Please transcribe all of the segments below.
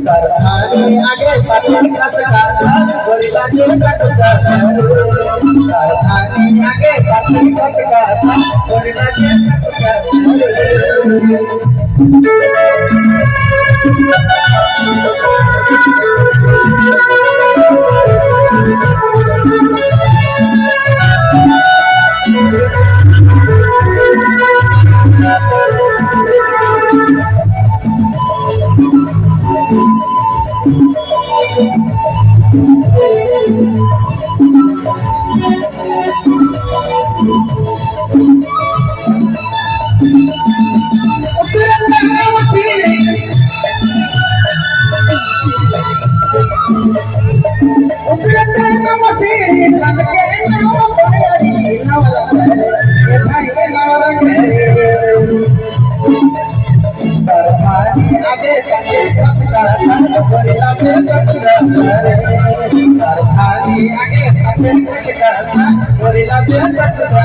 कारखाने आगे पाछे खसकाता गोरिल्ला जे सकता कारखाने आगे पाछे खसकाता गोरिल्ला जे सकता आगे पाछे खसकाता गोरिल्ला जे सकता कारखाने आगे पाछे खसकाता गोरिल्ला जे सकता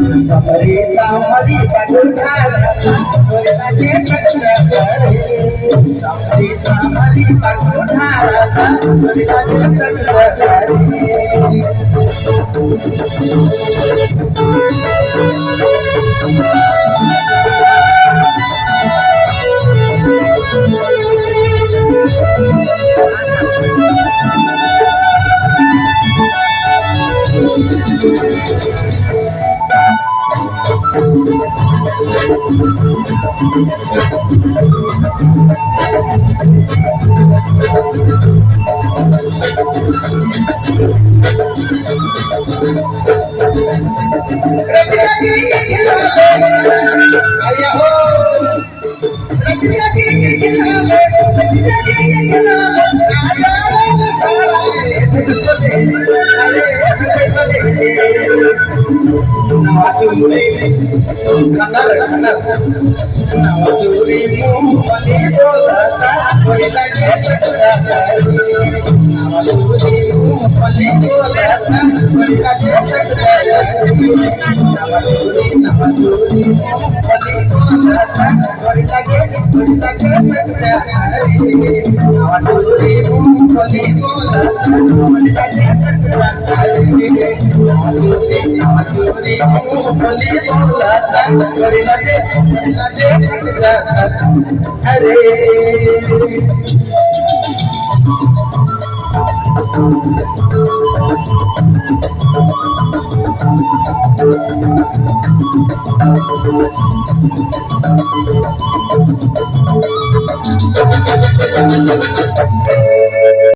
Samari samari pagunaran goरिल्ला जे सकता samari samari pagunaran goरिल्ला जे सकता नवचूरी मूंगफली बोलता गोरिल्ला जे सकता नवचूरी मूंगफली बोलता गोरिल्ला जे सकता नवचूरी मूंगफली बोलता गोरिल्ला जे सकता नवचूरी मूंगफली बोलता गोरिल्ला जे सकता नवचूरी मूंगफली बोलता गोरिल्ला जे सकता अरे